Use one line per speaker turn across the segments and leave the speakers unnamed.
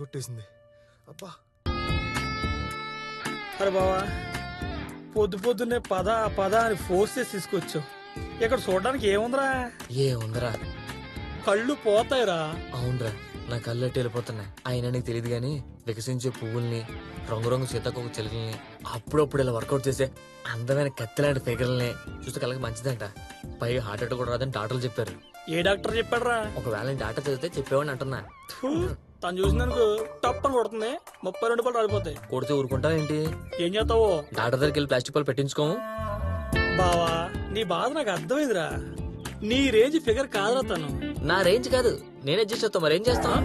కొట్టేసింది. అబ్బా
అరే బావా, పొద్దున్నే పద పద అని ఫోర్స్ చేసి తీసుకొచ్చావు. ఇక్కడ చూడడానికి
ఏముందిరా,
కళ్ళు పోతాయిరా.
అవునరా, నా కళ్ళు అట్టి వెళ్ళిపోతున్నాయి. అయినా నీకు తెలియదు గానీ వికసించే పువ్వుల్ని, రంగురంగు సీతాకోక చిలుకల్ని, అప్పుడప్పుడు ఇలా వర్కౌట్ చేసే అందమైన కత్తిలాంటి ఫిగర్లని చూస్తే కళ్ళకి మంచిదంట. పైగా హార్ట్ అటాక్ కూడా రాదని డాక్టర్లు చెప్పారు.
ఏ డాక్టర్ చెప్పాడరా?
ఒకవేళ నేను డాక్టర్ చదివితే చెప్పేవాడిని అంటున్నా.
తను చూసినందుకు టప్పని కొడుతుంది, 32 రూపాయలు రాలిపోతాయి.
కొడితే ఊరుకుంటావేంటి?
ఏం చేస్తావు?
డాక్టర్ దగ్గరికి వెళ్ళి ప్లాస్టిక్ పాలు పెట్టించుకోము.
బావా, నీ బాధ నాకు అర్థమైందిరా. నీ రేంజ్ ఫిగర్ కాదురా తను.
నా రేంజ్ కాదు, నేను అడ్జస్ట్ అవుతా. మరి ఏం చేస్తావా?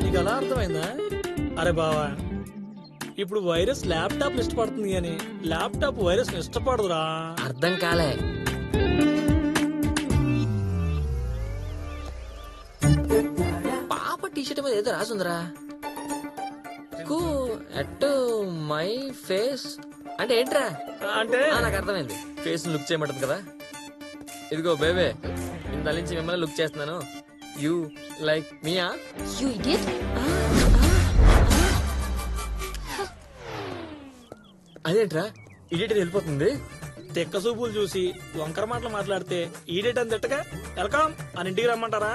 నీకు అలా అర్థమైందా? అరే బావా, ఇప్పుడు వైరస్ ల్యాప్టాప్ ఇష్టపడుతుంది కానీ ల్యాప్టాప్ వైరస్ ఇష్టపడదురా.
అర్థం కాలే. పాప టీషర్ట్ మీద ఏదో రాసుందిరా. అట్ మై ఫేస్ అంటే ఏంట్రా?
అంటే
నాకు అర్థమైంది, ఫేస్ లుక్ చేయమంటుంది కదా. ఇదిగో బేబే, ఇంత నుంచి మిమ్మల్ని లుక్ చేస్తున్నాను. యూ లైక్ మీయా?
You idiot.
అదేంట్రా ఇడియట్ వెళ్ళిపోతుంది?
తెక్క సూపులు చూసి వంకర మాటలు మాట్లాడితే ఈడేట్ అని తిట్టగా వెల్కమ్ అని ఇంటికి రమ్మంటారా?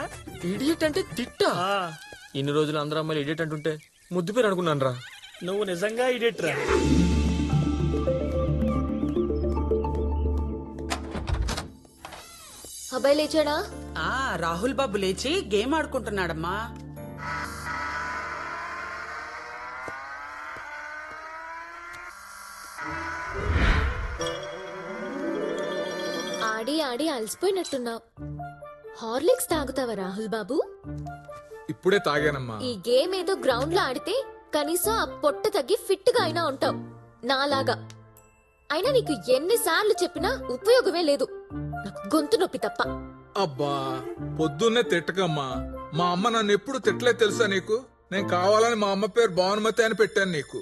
ఇడియట్ అంటే తిట్టా? ఇన్ని రోజులు అందరూ అమ్మాయిలు ఇడియట్ అంటుంటే ముద్దు పేరు అనుకున్నాను రా.
నువ్వు నిజంగా ఈడేట్ రా.
అబ్బాయి లేచాడా?
రాహుల్ బాబు లేచి గేమ్ ఆడుకుంటున్నాడమ్మా.
ఆడి ఆడి అలసిపోయినట్టున్నావు. హార్లిక్స్ తాగుతావా రాహుల్ బాబు?
ఇప్పుడే తాగానమ్మా.
ఈ గేమ్ ఏదో గ్రౌండ్ లో ఆడితే కనీసం ఆ పొట్ట తగ్గి ఫిట్ గా అయినా ఉంటావు నాలాగా. అయినా నీకు ఎన్నిసార్లు చెప్పినా ఉపయోగమే లేదు, నాకు గొంతు నొప్పి తప్ప.
అబ్బా పొద్దున్నే తిట్టకమ్మా. మా అమ్మ నన్ను ఎప్పుడు తిట్టలే తెలుసా నీకు? నేను కావాలని మా అమ్మ పేరు భానుమతి అని పెట్టాను నీకు.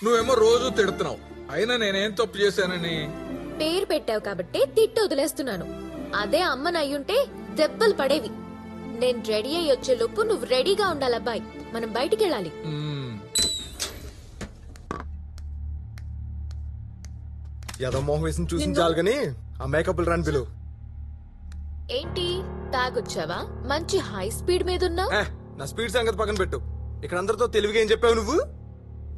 నువ్వేమో రోజు తిడుతున్నావు. అయినా నేనేం తప్పు చేశానని?
పేరు పెట్టావు కాబట్టి తిట్టు వదిలేస్తున్నాను. అదే అమ్మని అయ్యుంటే దెబ్బలు పడేవి. నేను రెడీ అయ్యి వచ్చే లోపు నువ్వు రెడీగా ఉండాలి అబ్బాయి. మనం బయటికి వెళ్ళాలి.
ఏదో మోహం వేసి చూసిన చాలు గానీ ఆ మేకప్ రాని పిలువు.
ఏంటి తాగొచ్చావా? మంచి హై స్పీడ్ మీద ఉన్నావు.
నా స్పీడ్ సంగతి పక్కన పెట్టు. ఇక్కడ అందరితో తెలివిగా ఏం చెప్పావు నువ్వు?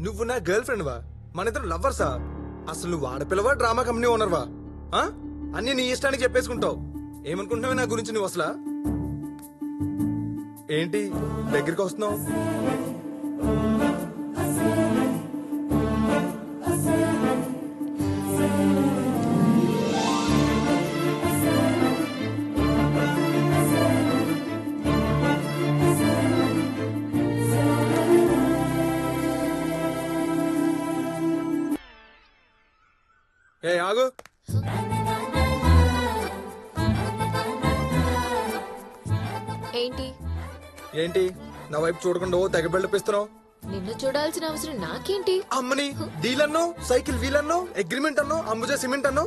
నువ్వు నా గర్ల్ ఫ్రెండ్ వా? మన ఇద్దరు లవ్వర్సా? అసలు నువ్వు ఆడపిల్లవా డ్రామా కంపెనీ ఓనర్వా? అన్ని నీ ఇష్టానికి చెప్పేసుకుంటావు. ఏమనుకుంటున్నావు నా గురించి నువ్వు అసలు? ఏంటి దగ్గరికి వస్తున్నావు? ఏ ఆగు.
ఏంటి
ఏంటి నా వైపు చూడకుండా ఓ తెగ బిల్డపిస్తున్నావు?
నిన్ను చూడాల్సిన అవసరం నాకేంటి?
అమ్మని డీల్ అన్నో, సైకిల్ వీల్ అన్నో, అగ్రిమెంట్ అన్నో, అంబుజా సిమెంట్ అన్నో,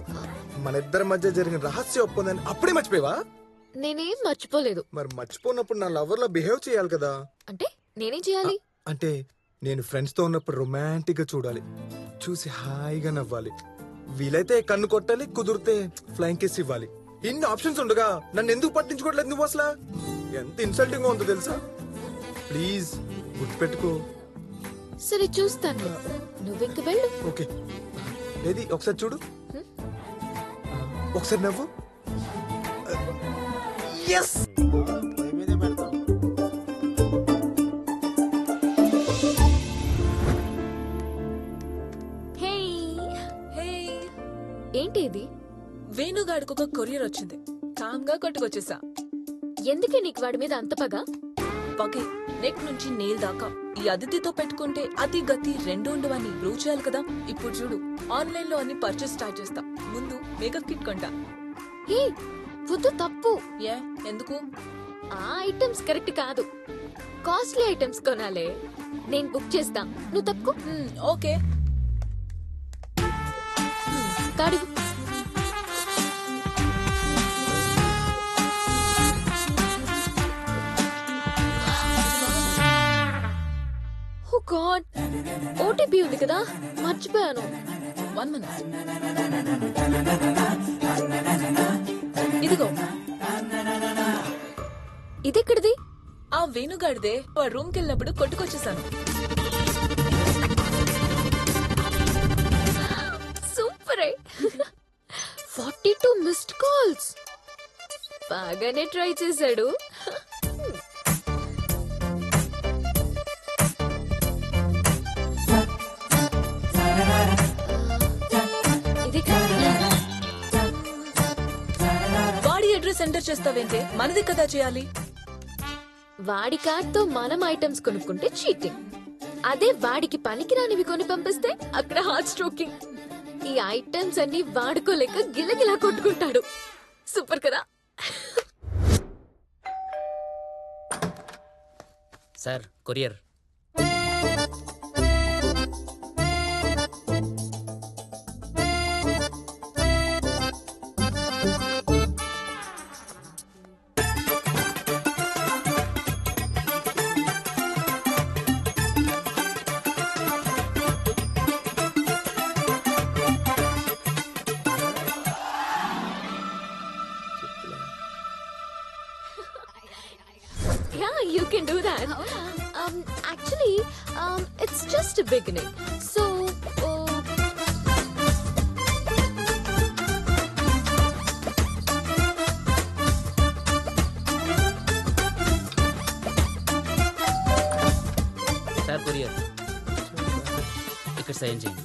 మన ఇద్దరి మధ్య జరిగిన రహస్య ఒప్పందాన్ని అప్పుడే మర్చిపోయావా?
నేనేం మర్చిపోలేదు.
మరి మర్చిపోయినప్పుడు నా లవర్ లా బిహేవ్ చేయాలి కదా.
అంటే నేనేం చేయాలి?
అంటే నేను ఫ్రెండ్స్ తో ఉన్నప్పుడు రొమాంటిక్ గా చూడాలి, చూసి హాయిగా నవ్వాలి, వీలైతే కన్ను కొట్టాలి, కుదిరితే ఫ్లైంగ్ కిస్ ఇవ్వాలి. ఇన్ని ఆప్షన్స్ ఉండగా నన్ను ఎందుకు పట్టించుకోవట్లేదు నువ్వు అసలు? ఎంత ఇన్సల్టింగ్ గా ఉందో తెలుసా? ప్లీజ్ గుర్తుపెట్టుకో.
సరే చూస్తాను, నువ్వింక వెళ్ళు.
ఓకే, ఏది ఒకసారి చూడు, ఒకసారి నవ్వు. yes
ఏంటి ఇది?
వేణుగాడికి ఒక కొరియర్ వచ్చింది, కామ్గా కొట్టుకొచ్చేసా.
ఎందుకే నీకు వాడి మీద అంత పగ?
పగే నెక్ నుంచి నేల్ దాకా. ఈ అతిథితో పెట్టుకుంటే అతి గతి రెండు ఉండవని ప్రూవ్ చేయాలి కదా. ఇప్పుడు చూడు, ఆన్లైన్ లో అన్ని పర్చేస్ స్టార్ట్ చేస్తా. ముందు మేకప్ కిట్ కొంటా.
ఏ వద్దు, తప్పు.
ఏ ఎందుకు?
ఆ ఐటమ్స్ కరెక్ట్ కాదు, కాస్ట్లీ ఐటమ్స్ కొనాలే. నేను బుక్ చేస్తా, నువ్వు తప్పుకో.
ఓకే.
కాడి బేబీ ఉంది కదా, మర్చిపోయాను.
1 minute. ఇదిగో
ఇదెక్కడిది?
ఆ వేణుగాడిదే. వాడు రూమ్ కి వెళ్ళినప్పుడు కొట్టుకొచ్చేసాను.
సూపరే. 42 మిస్డ్ కాల్స్. బాగానే ట్రై చేశాడు.
వాడి అడ్రస్ ఎంటర్ చేస్తావేంటే? మనది కదా చేయాలి.
వాడి కార్డ్తో మనం ఐటమ్స్ కొనుక్కుంటే చీటింగ్. అదే వాడికి పనికిరానివి కొని పంపిస్తే అక్కడ హార్ట్ స్ట్రోకింగ్. ఈ ఐటమ్స్ అన్ని వాడుకోలేక గిలగిలా కొట్టుకుంటాడు. సూపర్ కదా.
Sir courier.
Yeah, you can do that. Actually, it's just a beginning. So,
sir courier. ఇక్కడ సైన్ చేయండి.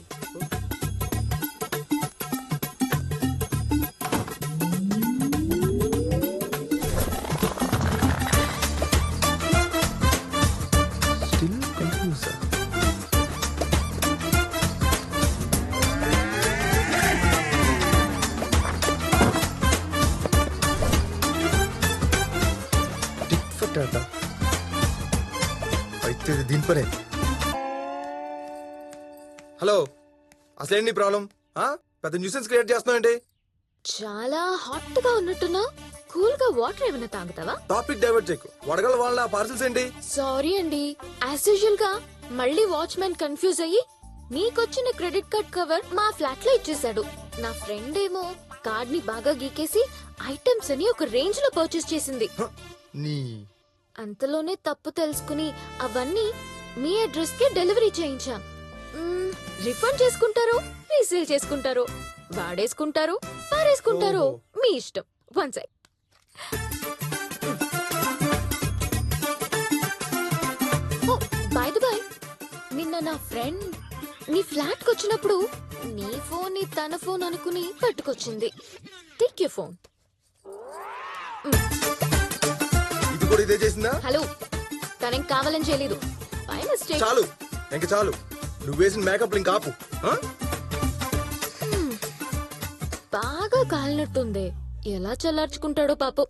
Still confuse. Tick for Tata. అయితే ఇది దీని పనే. హలో, అసలేంటి నీ ప్రాబ్లం? పెద్ద న్యూసెన్స్ క్రియేట్ చేస్తున్నావు.
చాలా హాట్ గా ఉన్నట్టున్నా. కూల్ గా వాటర్ ఏమైనా తాగుతావా?
టాపిక్ డైవర్ట్ చేయకు. వడగల వాళ్ళ పార్సల్స్ ఏంటి?
సారీ అండి, యాజ్ యూజువల్ గా మళ్ళీ వాచ్మెన్ కన్ఫ్యూజ్ అయ్యి మీకొచ్చిన క్రెడిట్ కార్డ్ కవర్ మా ఫ్లాట్ లో ఇచ్చేసాడు. నా ఫ్రెండ్ ఏమో కార్డ్ ని బాగా గీకేసి ఐటమ్స్ అని ఒక రేంజ్ లో పర్చేస్ చేసింది.
నీ
అంతలోనే తప్పు తెలుసుకుని అవన్నీ మీ అడ్రస్ కి డెలివరీ చేయించాం. రిఫండ్ చేసుకుంటారో రీసేల్ చేసుకుంటారో వాడేసుకుంటారో పారేసుకుంటారో మీ ఇష్టం. One side. By the by, నిన్న నా ఫ్రెండ్ నీ ఫ్లాట్ కి వచ్చినప్పుడు నీ ఫోన్ ని తన ఫోన్ అనుకుని పట్టుకొచ్చింది. Take your phone.
ఇది కూడా ఇదే చేసిందా?
హలో, తనేం కావాలని చేయలేదు. By mistake.
చాలు, ఇంక చాలు. నువ్వు వేసిన మేకప్ లింక్ ఆపు.
బాగా కాలినట్టుంది. ఎలా చల్లార్చుకుంటాడో పాపం.